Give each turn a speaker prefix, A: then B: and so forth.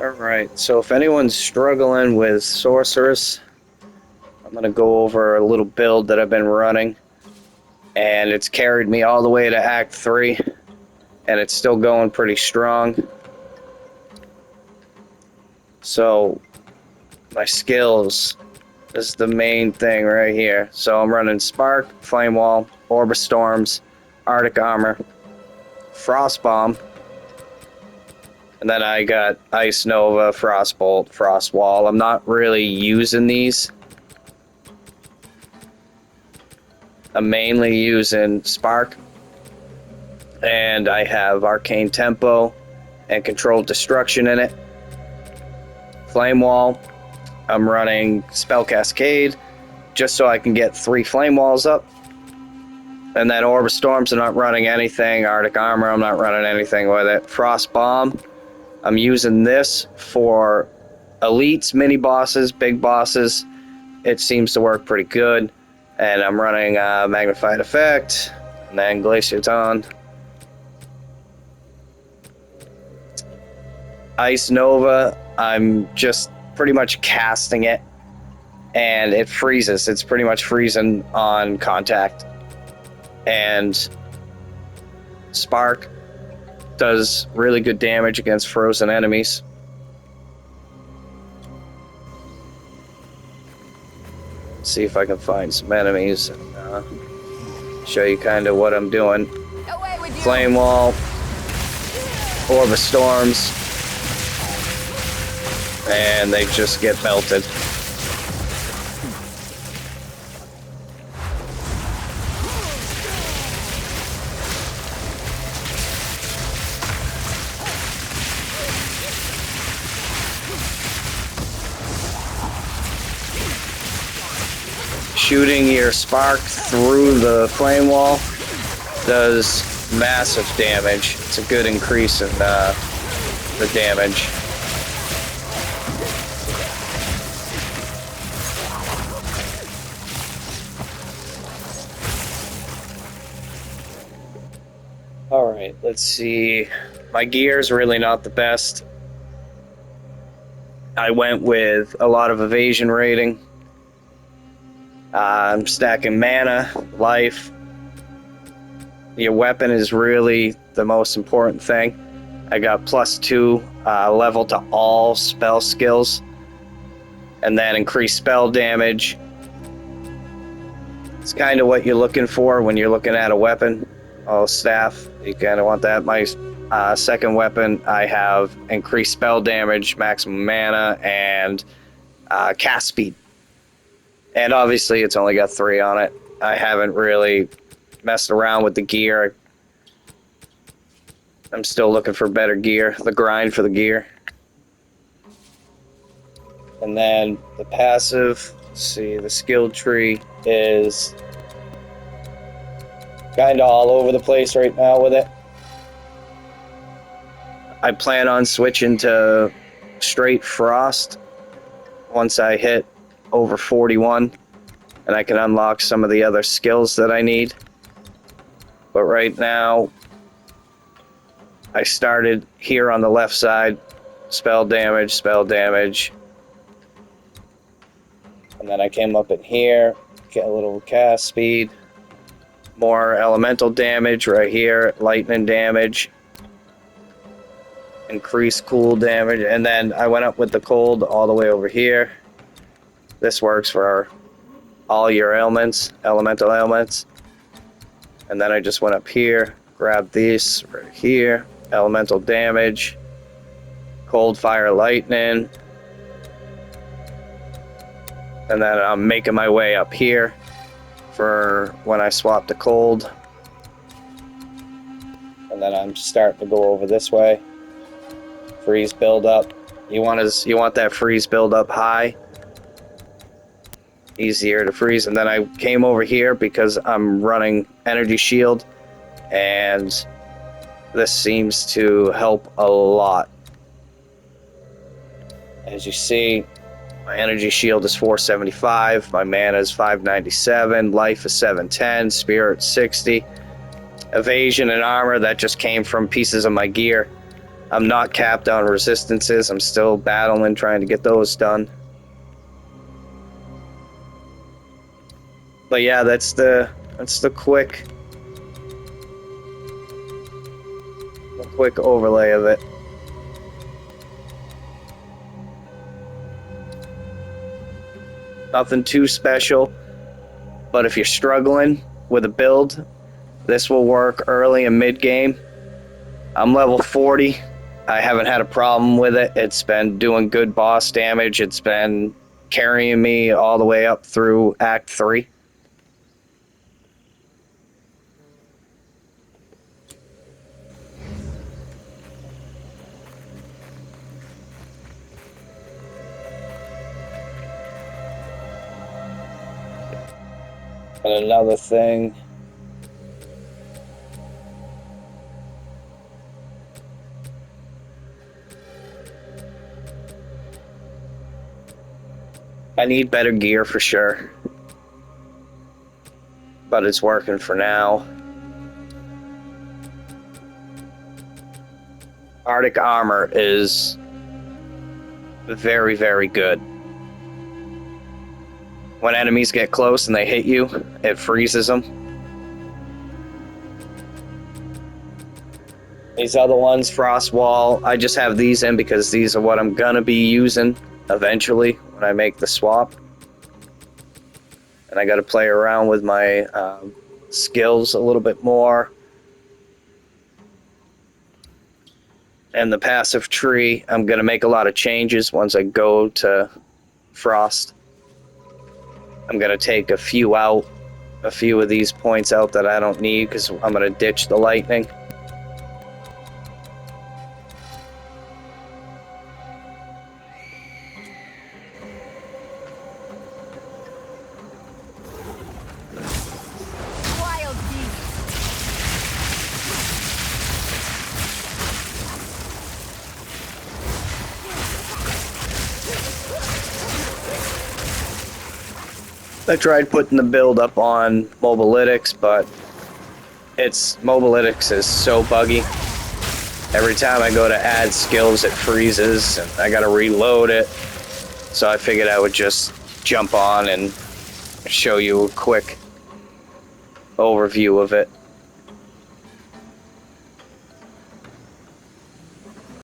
A: Alright, so if anyone's struggling with sorceress, I'm going to go over a little build that I've been running. And it's carried me all the way to Act 3. And it's still going pretty strong. So, my skills is the main thing right here. So I'm running Spark, Flame Wall, Orb of Storms, Arctic Armor, Frost Bomb, and then I got Ice Nova, Frostbolt, Frost Wall. I'm not really using these. I'm mainly using Spark, and I have Arcane Tempo and Controlled Destruction in it. Flame Wall, I'm running Spell Cascade, just so I can get 3 Flame Walls up. And then Orb of Storms, I'm not running anything. Arctic Armor, I'm not running anything with it. Frost Bomb, I'm using this for elites, mini bosses, big bosses. It seems to work pretty good. And I'm running Magnified Effect, and then Glaciaton. Ice Nova, I'm just pretty much casting it, and it freezes. It's pretty much freezing on contact. And Spark does really good damage against frozen enemies. See if I can find some enemies and show you kind of what I'm doing. Flame Wall, Orb of Storms, and they just get melted. Shooting your Spark through the Flame Wall does massive damage. It's a good increase in the damage. Alright, let's see. My gear's really not the best. I went with a lot of evasion rating. I'm stacking mana, life. Your weapon is really the most important thing. I got +2 level to all spell skills. And then increased spell damage. It's kind of what you're looking for when you're looking at a weapon. Oh, staff, you kind of want that. My second weapon, I have increased spell damage, maximum mana, and cast speed. And obviously, it's only got 3 on it. I haven't really messed around with the gear. I'm still looking for better gear, the grind for the gear. And then the passive, let's see, the skill tree is kind of all over the place right now with it. I plan on switching to straight frost once I hit over 41, and I can unlock some of the other skills that I need. But right now, I started here on the left side, spell damage, and then I came up in here, get a little cast speed, more elemental damage right here, lightning damage, increased cool damage, and then I went up with the cold all the way over here. This works for all your ailments, elemental ailments. And then I just went up here, grabbed these right here, elemental damage, cold, fire, lightning. And then I'm making my way up here for when I swap to cold. And then I'm starting to go over this way. Freeze build up. You want that freeze build up high. Easier to freeze. And then I came over here because I'm running energy shield, and this seems to help a lot. As you see, my energy shield is 475, my mana is 597, life is 710, spirit 60, evasion and armor, that just came from pieces of my gear. I'm not capped on resistances. I'm still battling, trying to get those done. But yeah, that's the quick overlay of it. Nothing too special, but if you're struggling with a build, this will work early and mid game. I'm level 40. I haven't had a problem with it. It's been doing good boss damage. It's been carrying me all the way up through Act 3. And another thing, I need better gear for sure, but it's working for now. Arctic armor is very, very good. When enemies get close and they hit you, it freezes them. These other ones, Frost Wall, I just have these in because these are what I'm gonna be using eventually when I make the swap. And I gotta play around with my skills a little bit more. And the passive tree, I'm gonna make a lot of changes once I go to Frost. I'm gonna take a few out, a few of these points out that I don't need because I'm gonna ditch the lightning.
B: Wild beast.
A: I tried putting the build up on Mobilytics, but Mobilytics is so buggy. Every time I go to add skills, it freezes, and I gotta reload it. So I figured I would just jump on and show you a quick overview of it.